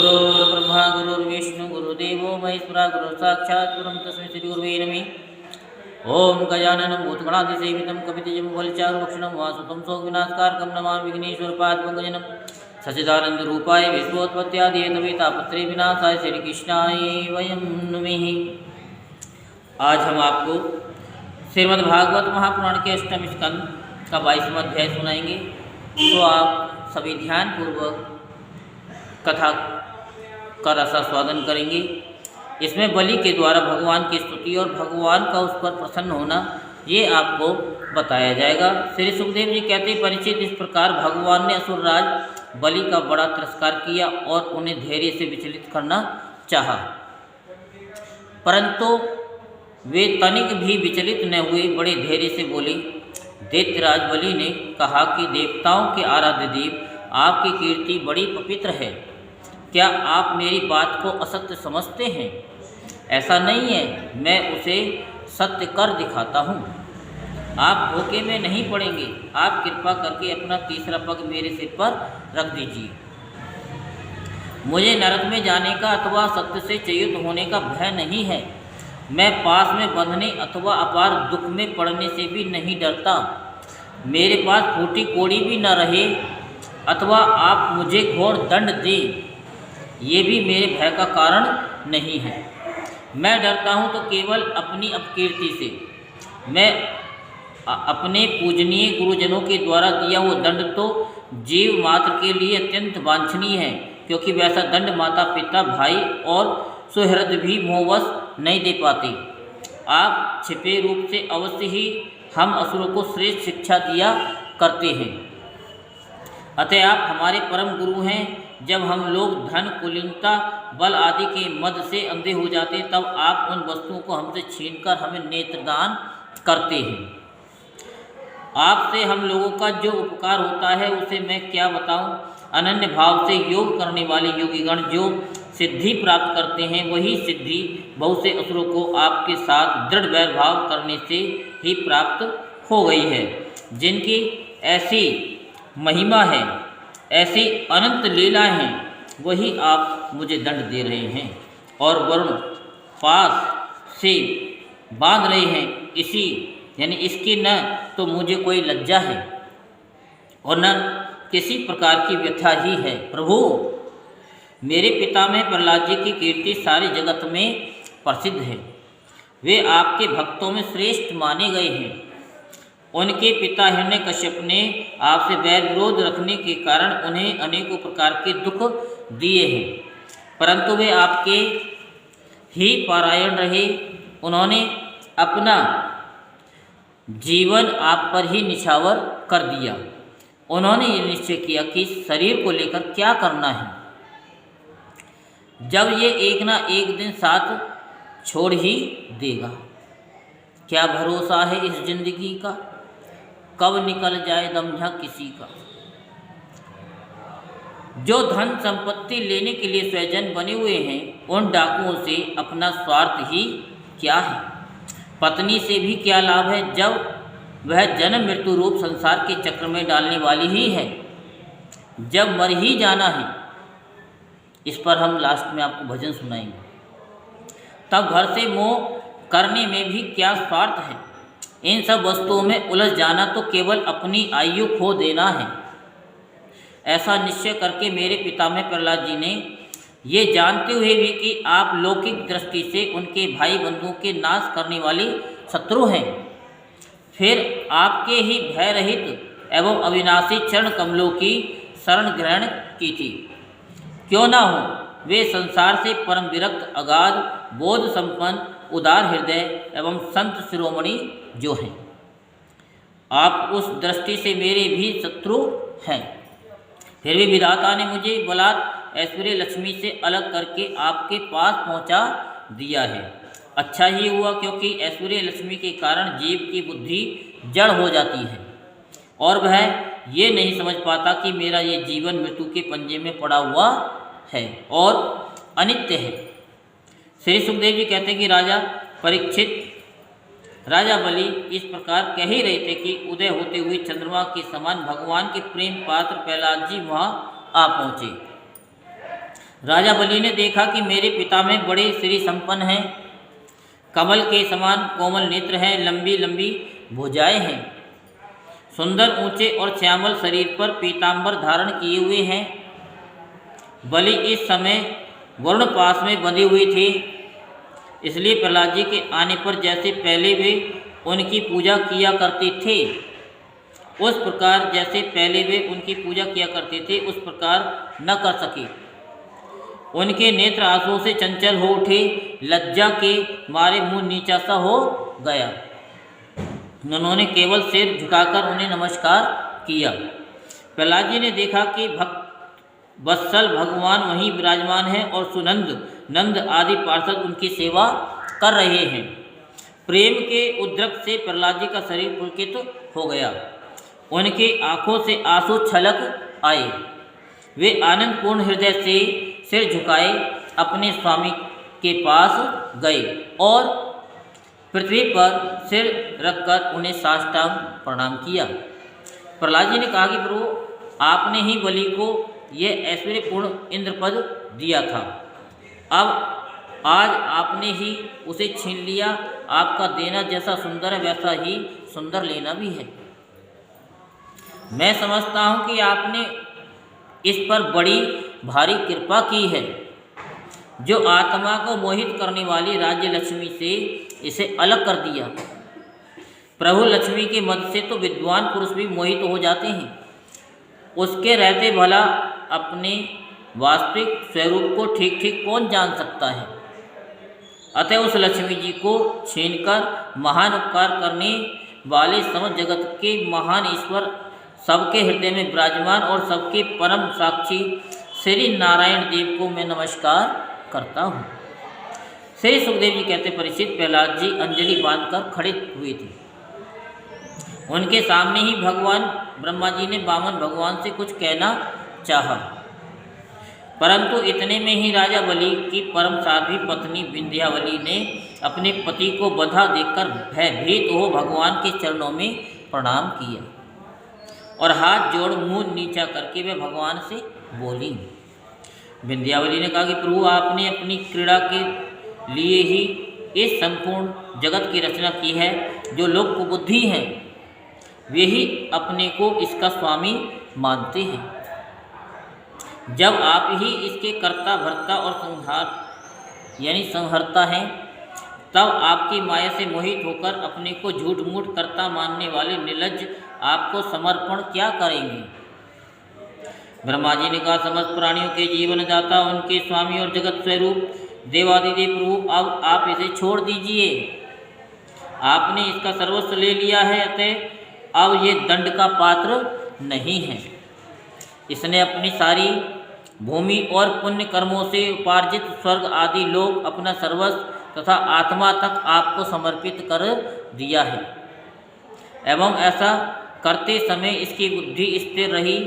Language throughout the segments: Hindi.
गुरुर्ब्रह्मा गुरुर्विष्णु गुरुदेवो महेश्वरा गुरु साक्षात् परं तस्मै श्री गुरुवे नमः। ओम गजाननं भूतगणाधिसेवितं कपितजं बलचारुभक्षणं वासुतं शोकविनाशकारकं नमामि विघ्नेश्वरपादपङ्कजनं सच्चिदानन्दरूपाय विश्वोत्पत्त्यादिहेतवे तापत्रय विनाशाय श्रीकृष्णाय वयं नमः। आज हम आपको श्रीमद्भागवत महापुराण के अष्टम स्कंद का 22वां अध्याय सुनाएंगे। तो आप सभी ध्यानपूर्वक कथा का रसास्वादन करेंगे। इसमें बलि के द्वारा भगवान की स्तुति और भगवान का उस पर प्रसन्न होना ये आपको बताया जाएगा। श्री सुखदेव जी कहते हैं, परीक्षित, इस प्रकार भगवान ने असुरराज बलि का बड़ा तिरस्कार किया और उन्हें धैर्य से विचलित करना चाहा, परंतु वे तनिक भी विचलित न हुए, बड़े धैर्य से बोले। दैत्यराज बलि ने कहा कि देवताओं के आराध्य देव, आपकी कीर्ति बड़ी पवित्र है। क्या आप मेरी बात को असत्य समझते हैं? ऐसा नहीं है, मैं उसे सत्य कर दिखाता हूँ। आप धोखे में नहीं पड़ेंगे। आप कृपा करके अपना तीसरा पग मेरे सिर पर रख दीजिए। मुझे नरक में जाने का अथवा सत्य से च्युत होने का भय नहीं है। मैं पास में बंधने अथवा अपार दुख में पड़ने से भी नहीं डरता। मेरे पास फूटी कोड़ी भी न रहे अथवा आप मुझे घोर दंड दें, ये भी मेरे भय का कारण नहीं है। मैं डरता हूँ तो केवल अपनी अपकीर्ति से। मैं अपने पूजनीय गुरुजनों के द्वारा दिया वो दंड तो जीव मात्र के लिए अत्यंत वांछनीय है, क्योंकि वैसा दंड माता पिता भाई और सुहृद भी मोहवश नहीं दे पाते। आप छिपे रूप से अवश्य ही हम असुरों को श्रेष्ठ शिक्षा दिया करते हैं। अतः आप हमारे परम गुरु हैं। जब हम लोग धन, कुलीनता, बल आदि के मद से अंधे हो जाते, तब आप उन वस्तुओं को हमसे छीनकर हमें नेत्रदान करते हैं। आपसे हम लोगों का जो उपकार होता है उसे मैं क्या बताऊं। अनन्य भाव से योग करने वाले योगीगण जो सिद्धि प्राप्त करते हैं, वही सिद्धि बहुत से असुरों को आपके साथ दृढ़ वैर भाव करने से ही प्राप्त हो गई है। जिनकी ऐसी महिमा है, ऐसी अनंत लीलाएं हैं, वही आप मुझे दंड दे रहे हैं और वरुण पास से बांध रहे हैं। इसी यानी इसकी न तो मुझे कोई लज्जा है और न किसी प्रकार की व्यथा ही है। प्रभु, मेरे पिता में प्रहलाद जी की कीर्ति सारे जगत में प्रसिद्ध है। वे आपके भक्तों में श्रेष्ठ माने गए हैं। उनके पिता हिरण्यकश्यप ने आपसे वैर विरोध रखने के कारण उन्हें अनेकों प्रकार के दुख दिए हैं, परंतु वे आपके ही पारायण रहे। उन्होंने अपना जीवन आप पर ही निछावर कर दिया। उन्होंने ये निश्चय किया कि शरीर को लेकर क्या करना है। जब ये एक ना एक दिन साथ छोड़ ही देगा। क्या भरोसा है इस जिंदगी का, कब निकल जाए दम यहाँ किसी का। जो धन संपत्ति लेने के लिए स्वजन बने हुए हैं, उन डाकुओं से अपना स्वार्थ ही क्या है। पत्नी से भी क्या लाभ है, जब वह जन्म मृत्यु रूप संसार के चक्र में डालने वाली ही है। जब मर ही जाना है, इस पर हम लास्ट में आपको भजन सुनाएंगे, तब घर से मोह करने में भी क्या स्वार्थ है। इन सब वस्तुओं में उलझ जाना तो केवल अपनी आयु खो देना है। ऐसा निश्चय करके मेरे पितामह प्रहलाद जी ने, ये जानते हुए भी कि आप लौकिक दृष्टि से उनके भाई बंधुओं के नाश करने वाले शत्रु हैं, फिर आपके ही भय रहित एवं अविनाशी चरण कमलों की शरण ग्रहण की थी। क्यों ना हो, वे संसार से परम विरक्त, अगाध बोध संपन्न, उदार हृदय एवं संत शिरोमणि जो हैं। आप उस दृष्टि से मेरे भी शत्रु हैं, फिर भी विधाता ने मुझे बलात् ऐश्वर्य लक्ष्मी से अलग करके आपके पास पहुंचा दिया है। अच्छा ही हुआ, क्योंकि ऐश्वर्य लक्ष्मी के कारण जीव की बुद्धि जड़ हो जाती है और वह ये नहीं समझ पाता कि मेरा ये जीवन मृत्यु के पंजे में पड़ा हुआ है और अनित्य है। श्री सुखदेव जी कहते हैं कि राजा परीक्षित, राजा बलि इस प्रकार कह ही रहे थे कि उदय होते हुए चंद्रमा के समान भगवान के प्रेम पात्र प्रहलाद जी वहाँ आ पहुँचे। राजा बलि ने देखा कि मेरे पिता में बड़े श्री संपन्न हैं, कमल के समान कोमल नेत्र हैं, लंबी लंबी भुजाएं हैं, सुंदर ऊंचे और श्यामल शरीर पर पीतांबर धारण किए हुए हैं। बलि इस समय वरुण पास में बंधे हुए थे, इसलिए प्रहलाद जी के आने पर जैसे पहले वे उनकी पूजा किया करते थे, उस प्रकार जैसे पहले वे उनकी पूजा किया करते थे उस प्रकार न कर सके। उनके नेत्र आंसुओं से चंचल हो उठे, लज्जा के मारे मुंह नीचा सा हो गया। उन्होंने केवल सिर झुकाकर उन्हें नमस्कार किया। प्रहलाद जी ने देखा कि भक्त वत्सल भगवान वहीं विराजमान हैं और सुनंद, नंद आदि पार्षद उनकी सेवा कर रहे हैं। प्रेम के उद्रेक से प्रहलाद जी का शरीर पुलकित हो गया, उनकी आंखों से आंसू छलक आए। वे आनंदपूर्ण हृदय से सिर झुकाए अपने स्वामी के पास गए और पृथ्वी पर सिर रखकर उन्हें साष्टांग प्रणाम किया। प्रहलाद जी ने कहा कि प्रभु, आपने ही बलि को यह ऐश्वर्यपूर्ण इंद्रपद दिया था, अब आज आपने ही उसे छीन लिया। आपका देना जैसा सुंदर है वैसा ही सुंदर लेना भी है। मैं समझता हूँ कि आपने इस पर बड़ी भारी कृपा की है, जो आत्मा को मोहित करने वाली राज्य लक्ष्मी से इसे अलग कर दिया। प्रभु, लक्ष्मी के मद से तो विद्वान पुरुष भी मोहित हो जाते हैं, उसके रहते भला अपने वास्तविक स्वरूप को ठीक ठीक कौन जान सकता है। अतः उस लक्ष्मी जी को छीनकर महान उपकार करने वाले समस्त जगत के महान ईश्वर, सबके हृदय में विराजमान और सबके परम साक्षी श्री नारायण देव को मैं नमस्कार करता हूँ। श्री सुखदेव जी कहते, परीक्षित, प्रहलाद जी अंजलि बांधकर खड़े हुए थे। उनके सामने ही भगवान ब्रह्मा जी ने वामन भगवान से कुछ कहना चाहा, परंतु इतने में ही राजा बलि की परम साध्वी पत्नी विंध्यावली ने अपने पति को बंधा देखकर भयभीत हो भगवान के चरणों में प्रणाम किया और हाथ जोड़ मुंह नीचा करके वे भगवान से बोली। विंध्यावली ने कहा कि प्रभु, आपने अपनी क्रीड़ा के लिए ही इस संपूर्ण जगत की रचना की है। जो लोग कुबुद्धि हैं वे ही अपने को इसका स्वामी मानते हैं। जब आप ही इसके कर्ता भर्ता और संहर्ता हैं, तब आपकी माया से मोहित होकर अपने को झूठ मूठ कर्ता मानने वाले निर्लज्ज आपको समर्पण क्या करेंगे। ब्रह्मा जी ने कहा, समस्त प्राणियों के जीवन दाता, उनके स्वामी और जगत स्वरूप देवादिदेव प्रभु, अब आप इसे छोड़ दीजिए। आपने इसका सर्वस्व ले लिया है, अतः अब ये दंड का पात्र नहीं है। इसने अपनी सारी भूमि और पुण्य कर्मों से उपार्जित स्वर्ग आदि लोग, अपना सर्वस्व तथा आत्मा तक आपको समर्पित कर दिया है, एवं ऐसा करते समय इसकी बुद्धि स्थिर रही,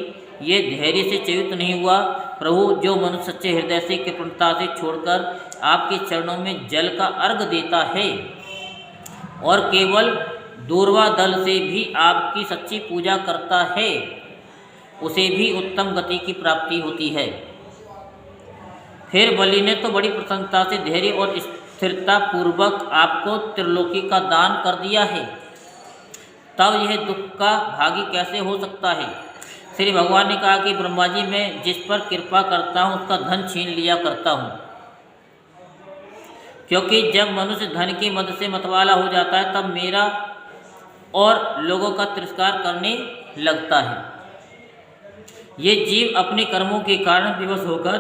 ये धैर्य से च्युत नहीं हुआ। प्रभु, जो मनुष्य सच्चे हृदय से कृपणता से छोड़कर आपके चरणों में जल का अर्घ देता है और केवल दूर्वा दल से भी आपकी सच्ची पूजा करता है, उसे भी उत्तम गति की प्राप्ति होती है। फिर बलि ने तो बड़ी प्रसन्नता से धैर्य और स्थिरता पूर्वक आपको त्रिलोकी का दान कर दिया है, तब यह दुख का भागी कैसे हो सकता है। श्री भगवान ने कहा कि ब्रह्मा जी, मैं जिस पर कृपा करता हूँ उसका धन छीन लिया करता हूँ, क्योंकि जब मनुष्य धन की मद से मतवाला हो जाता है तब मेरा और लोगों का तिरस्कार करने लगता है। ये जीव अपने कर्मों के कारण विवश होकर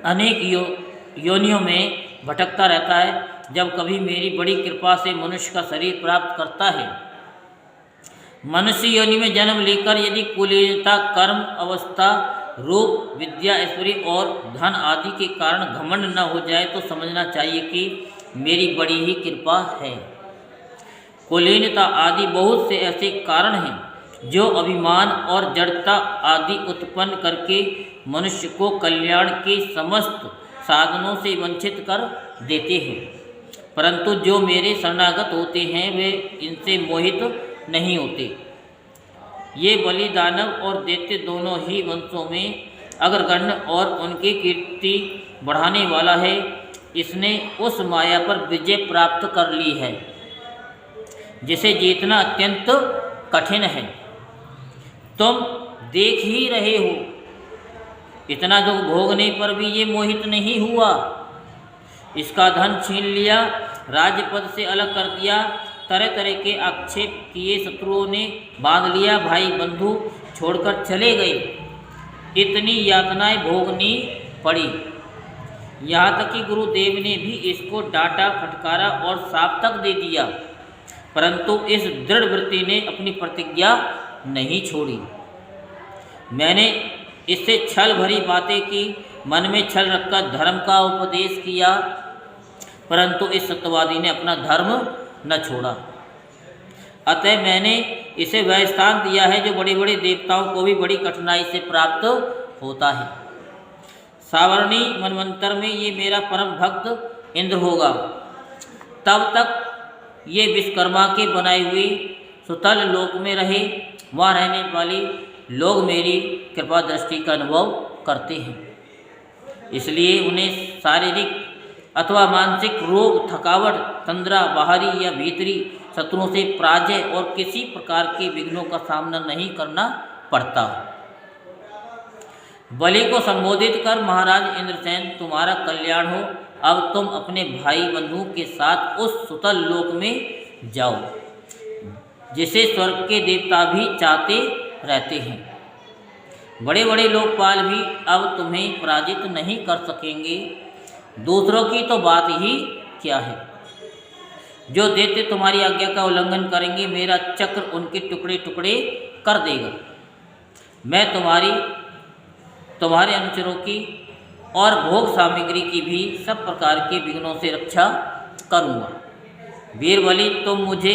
अनेक योनियों में भटकता रहता है। जब कभी मेरी बड़ी कृपा से मनुष्य का शरीर प्राप्त करता है, मनुष्य योनि में जन्म लेकर यदि कुलीनता, कर्म, अवस्था, रूप, विद्या, ऐश्वर्य और धन आदि के कारण घमंड न हो जाए तो समझना चाहिए कि मेरी बड़ी ही कृपा है। कुलीनता आदि बहुत से ऐसे कारण हैं जो अभिमान और जड़ता आदि उत्पन्न करके मनुष्य को कल्याण के समस्त साधनों से वंचित कर देते हैं, परंतु जो मेरे शरणागत होते हैं वे इनसे मोहित नहीं होते। ये बलि, दानव और दैत्य दोनों ही वंशों में अग्रगण्य और उनकी कीर्ति बढ़ाने वाला है। इसने उस माया पर विजय प्राप्त कर ली है जिसे जीतना अत्यंत कठिन है। तुम देख ही रहे हो, इतना दुख भोगने पर भी ये मोहित नहीं हुआ। इसका धन छीन लिया, राज्य पद से अलग कर दिया, तरह तरह के आक्षेप किए शत्रुओं ने बांध लिया, भाई बंधु छोड़कर चले गए। इतनी यातनाएं भोगनी पड़ी। यहाँ तक कि गुरुदेव ने भी इसको डांटा, फटकारा और साप तक दे दिया, परंतु इस दृढ़ वृत्ति ने अपनी प्रतिज्ञा नहीं छोड़ी। मैंने इससे छल भरी बातें की, मन में छल रखकर धर्म का उपदेश किया, परंतु इस सत्यवादी ने अपना धर्म न छोड़ा। अतः मैंने इसे वह स्थान दिया है जो बड़े बड़े देवताओं को भी बड़ी कठिनाई से प्राप्त होता है। सावर्णी मनवंतर में ये मेरा परम भक्त इंद्र होगा। तब तक ये विश्वकर्मा के बनाए हुए सुतल लोक में रहे। वहाँ रहने वाले लोग मेरी कृपा दृष्टि का अनुभव करते हैं, इसलिए उन्हें शारीरिक अथवा मानसिक रोग, थकावट, तंद्रा, बाहरी या भीतरी शत्रुओं से पराजय और किसी प्रकार के विघ्नों का सामना नहीं करना पड़ता। बलि को संबोधित कर, महाराज इंद्रसेन तुम्हारा कल्याण हो। अब तुम अपने भाई बंधुओं के साथ उस सुतल लोक में जाओ जिसे स्वर्ग के देवता भी चाहते रहते हैं। बड़े बड़े लोकपाल भी अब तुम्हें पराजित नहीं कर सकेंगे। दूसरों की तो बात ही क्या है, जो दैत्य तुम्हारी आज्ञा का उल्लंघन करेंगे, मेरा चक्र उनके टुकड़े टुकड़े कर देगा। मैं तुम्हारे अनुचरों की और भोग सामग्री की भी सब प्रकार के विघ्नों से रक्षा करूँगा। वीर बलि, तुम मुझे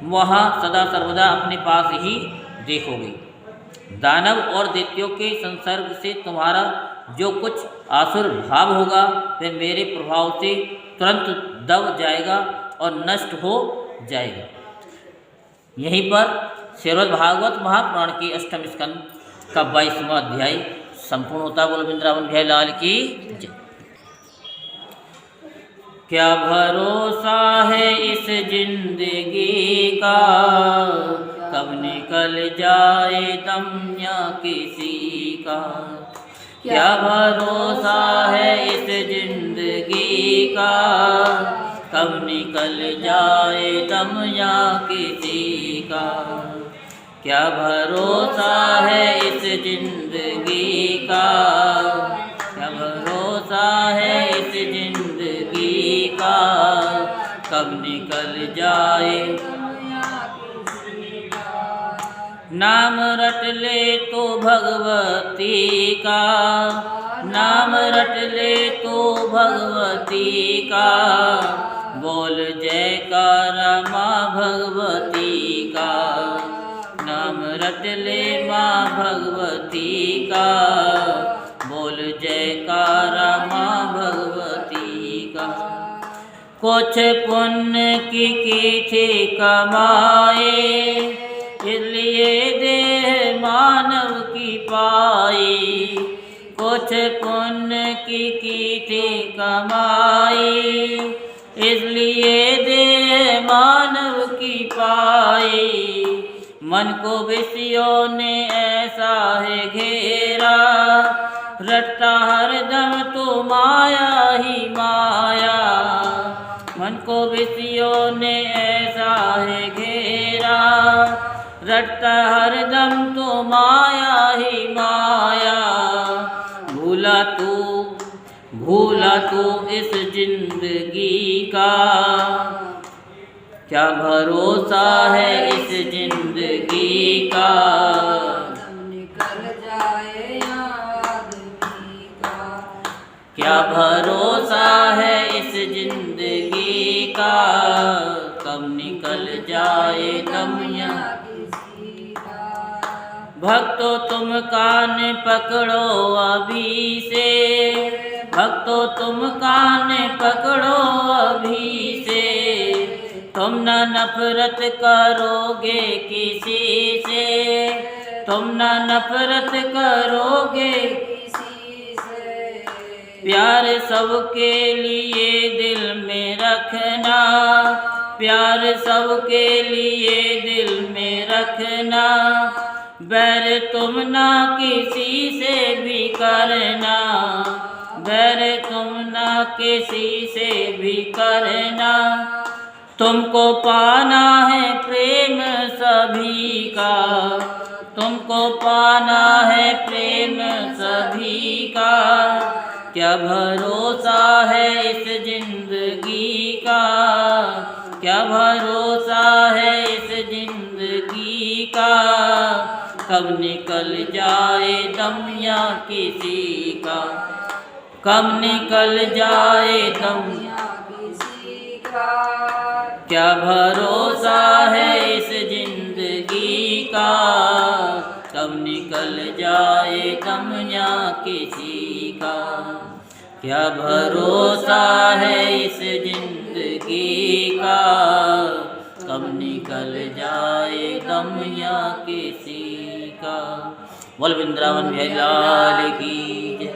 वहाँ सदा सर्वदा अपने पास ही देखोगे। दानव और दैत्यों के संसर्ग से तुम्हारा जो कुछ आसुर भाव होगा वह मेरे प्रभाव से तुरंत दब जाएगा और नष्ट हो जाएगा। यहीं पर श्रीमद् भागवत महापुराण के अष्टम स्कंद का 22वां अध्याय संपूर्ण होता। बोल वृंदावन बिहारी लाल की जय। क्या भरोसा है इस जिंदगी का, कब निकल जाए दम या किसी का। क्या भरोसा है इस जिंदगी का, कब निकल जाए दम या किसी का। क्या भरोसा है इस जिंदगी का, क्या भरोसा है इस जिंदगी का, कब निकल जाए। नाम रट ले तो भगवती का, नाम रट ले तो भगवती का, बोल जयकारा माँ भगवती का। नाम रट ले माँ भगवती का, बोल जयकारा माँ भगवती का। कुछ पुण्य की थी कमाए, इसलिए देह मानव की पाई। कुछ पुण्य की थी कमाई, इसलिए देह मानव की पाई। मन को विषयों ने ऐसा है घेरा, रटता हरदम तो माया ही माया। मन को विषयों ने ऐसा है घेरा, रटता हरदम तो माया ही माया। भूला तू इस जिंदगी का, क्या भरोसा है इस जिंदगी का। निकल जाए आदमी का, क्या भरोसा है इस जिंदगी का, कब निकल जाए दम या किसी का। भक्तो तुम कान पकड़ो अभी से, भक्तो तुम कान पकड़ो अभी से। तुम न नफरत करोगे किसी से, तुम न नफरत करोगे किसी प्यार सबके लिए दिल में रखना, प्यार सबके लिए दिल में रखना, बैर तुम ना किसी से भी करना, बैर तुम ना किसी से भी करना। तुमको पाना है प्रेम सभी का, तुमको पाना है प्रेम सभी का, क्या भरोसा है इस जिंदगी का, क्या भरोसा है इस जिंदगी का, कब निकल जाए दम या किसी का, कब निकल जाए दम किसी का, क्या भरोसा है इस जिंदगी का, कब निकल जाए दम या किसी का, क्या भरोसा है इस जिंदगी का, कब निकल जाए दम या किसी का। बोल वृंदावन बिहारी लाल की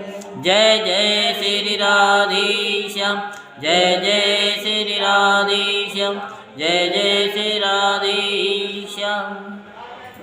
जय, जय श्री राधेश्याम, जय जय श्री राधेश्याम, जय जय श्री राधेश्याम।